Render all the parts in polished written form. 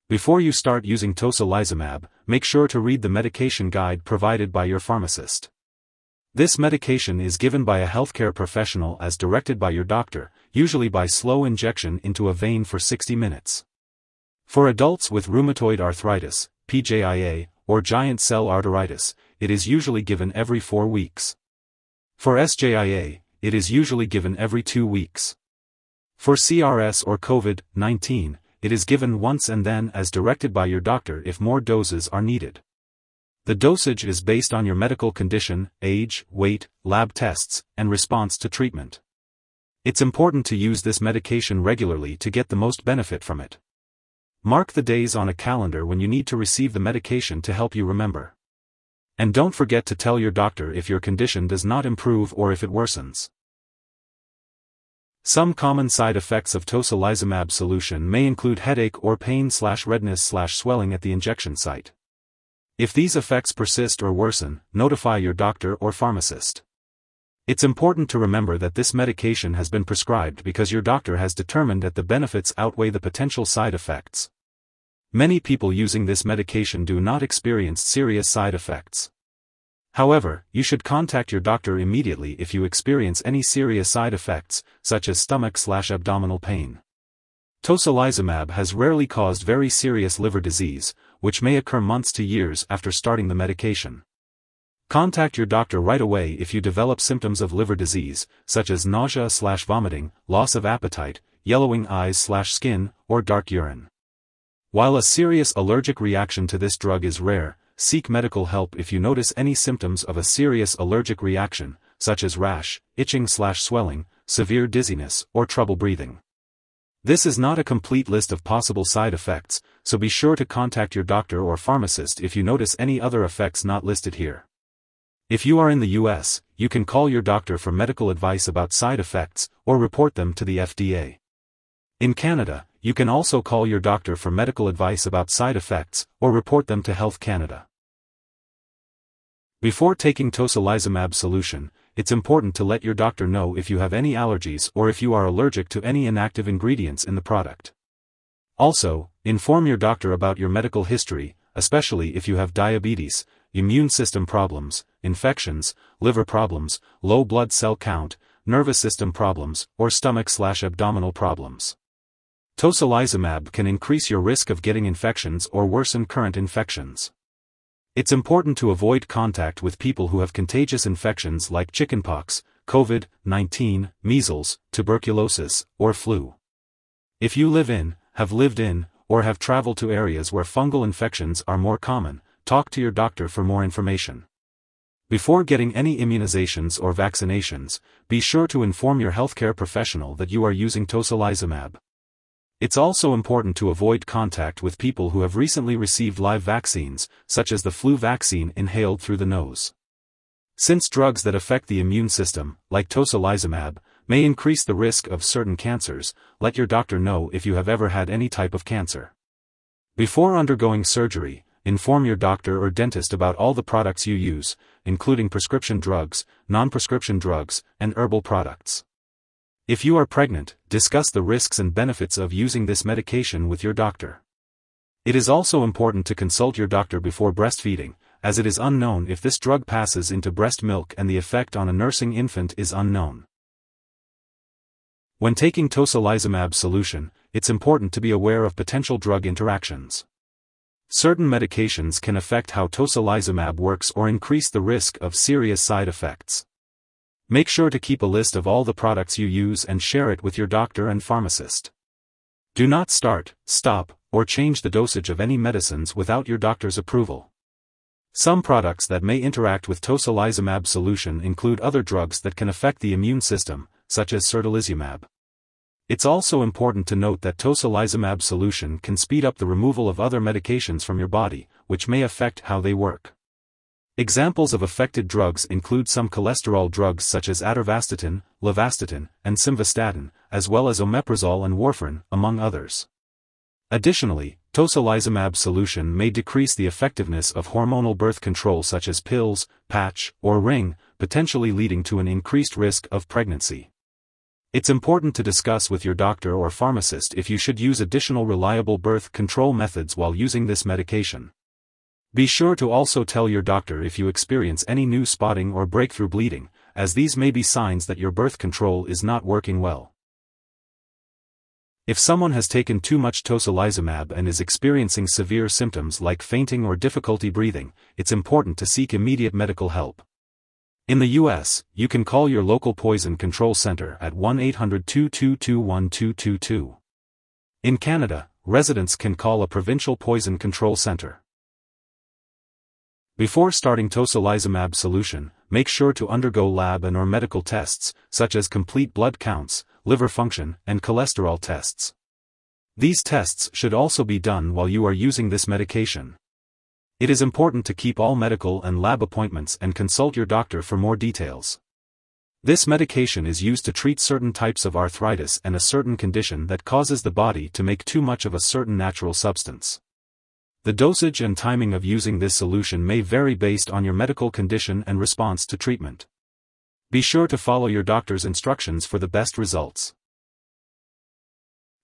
Before you start using tocilizumab, make sure to read the medication guide provided by your pharmacist. This medication is given by a healthcare professional as directed by your doctor, usually by slow injection into a vein for 60 minutes. For adults with rheumatoid arthritis, PJIA, or giant cell arteritis, it is usually given every 4 weeks. For SJIA, it is usually given every 2 weeks. For CRS or COVID-19, it is given once and then as directed by your doctor if more doses are needed. The dosage is based on your medical condition, age, weight, lab tests, and response to treatment. It's important to use this medication regularly to get the most benefit from it. Mark the days on a calendar when you need to receive the medication to help you remember. And don't forget to tell your doctor if your condition does not improve or if it worsens. Some common side effects of tocilizumab solution may include headache or pain/redness/swelling at the injection site. If these effects persist or worsen, notify your doctor or pharmacist. It's important to remember that this medication has been prescribed because your doctor has determined that the benefits outweigh the potential side effects. Many people using this medication do not experience serious side effects. However, you should contact your doctor immediately if you experience any serious side effects, such as stomach/abdominal pain. Tocilizumab has rarely caused very serious liver disease, which may occur months to years after starting the medication. Contact your doctor right away if you develop symptoms of liver disease, such as nausea/vomiting, loss of appetite, yellowing eyes/skin, or dark urine. While a serious allergic reaction to this drug is rare, seek medical help if you notice any symptoms of a serious allergic reaction, such as rash, itching/swelling, severe dizziness, or trouble breathing. This is not a complete list of possible side effects, so be sure to contact your doctor or pharmacist if you notice any other effects not listed here. If you are in the US, you can call your doctor for medical advice about side effects, or report them to the FDA. In Canada, you can also call your doctor for medical advice about side effects, or report them to Health Canada. Before taking tocilizumab solution, it's important to let your doctor know if you have any allergies or if you are allergic to any inactive ingredients in the product. Also, inform your doctor about your medical history, especially if you have diabetes, immune system problems, infections, liver problems, low blood cell count, nervous system problems, or stomach/abdominal problems. Tocilizumab can increase your risk of getting infections or worsen current infections. It's important to avoid contact with people who have contagious infections like chickenpox, COVID-19, measles, tuberculosis, or flu. If you live in, have lived in, or have traveled to areas where fungal infections are more common, talk to your doctor for more information. Before getting any immunizations or vaccinations, be sure to inform your healthcare professional that you are using tocilizumab. It's also important to avoid contact with people who have recently received live vaccines, such as the flu vaccine inhaled through the nose. Since drugs that affect the immune system, like tocilizumab, may increase the risk of certain cancers, let your doctor know if you have ever had any type of cancer. Before undergoing surgery, inform your doctor or dentist about all the products you use, including prescription drugs, non-prescription drugs, and herbal products. If you are pregnant, discuss the risks and benefits of using this medication with your doctor. It is also important to consult your doctor before breastfeeding, as it is unknown if this drug passes into breast milk and the effect on a nursing infant is unknown. When taking tocilizumab solution, it's important to be aware of potential drug interactions. Certain medications can affect how tocilizumab works or increase the risk of serious side effects. Make sure to keep a list of all the products you use and share it with your doctor and pharmacist. Do not start, stop, or change the dosage of any medicines without your doctor's approval. Some products that may interact with tocilizumab solution include other drugs that can affect the immune system, such as certolizumab. It's also important to note that tocilizumab solution can speed up the removal of other medications from your body, which may affect how they work. Examples of affected drugs include some cholesterol drugs such as atorvastatin, levastatin, and simvastatin, as well as omeprazole and warfarin, among others. Additionally, tocilizumab solution may decrease the effectiveness of hormonal birth control such as pills, patch, or ring, potentially leading to an increased risk of pregnancy. It's important to discuss with your doctor or pharmacist if you should use additional reliable birth control methods while using this medication. Be sure to also tell your doctor if you experience any new spotting or breakthrough bleeding, as these may be signs that your birth control is not working well. If someone has taken too much tocilizumab and is experiencing severe symptoms like fainting or difficulty breathing, it's important to seek immediate medical help. In the U.S., you can call your local poison control center at 1-800-222-1222. In Canada, residents can call a provincial poison control center. Before starting tocilizumab solution, make sure to undergo lab and/or medical tests, such as complete blood counts, liver function, and cholesterol tests. These tests should also be done while you are using this medication. It is important to keep all medical and lab appointments and consult your doctor for more details. This medication is used to treat certain types of arthritis and a certain condition that causes the body to make too much of a certain natural substance. The dosage and timing of using this solution may vary based on your medical condition and response to treatment. Be sure to follow your doctor's instructions for the best results.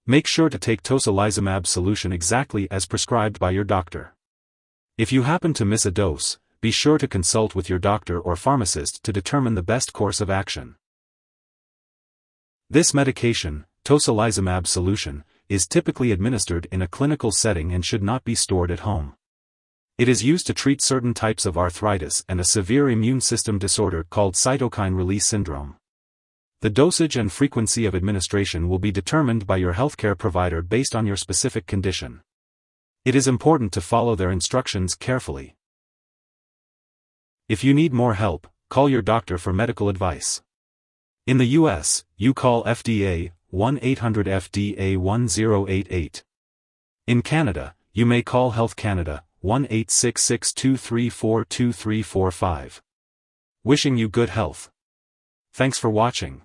Make sure to take tocilizumab solution exactly as prescribed by your doctor. If you happen to miss a dose, be sure to consult with your doctor or pharmacist to determine the best course of action. This medication, tocilizumab solution, is typically administered in a clinical setting and should not be stored at home. It is used to treat certain types of arthritis and a severe immune system disorder called cytokine release syndrome. The dosage and frequency of administration will be determined by your healthcare provider based on your specific condition. It is important to follow their instructions carefully. If you need more help, call your doctor for medical advice. In the U.S., you call FDA 1-800-FDA-1088. In Canada, you may call Health Canada 1-866-234-2345. Wishing you good health. Thanks for watching.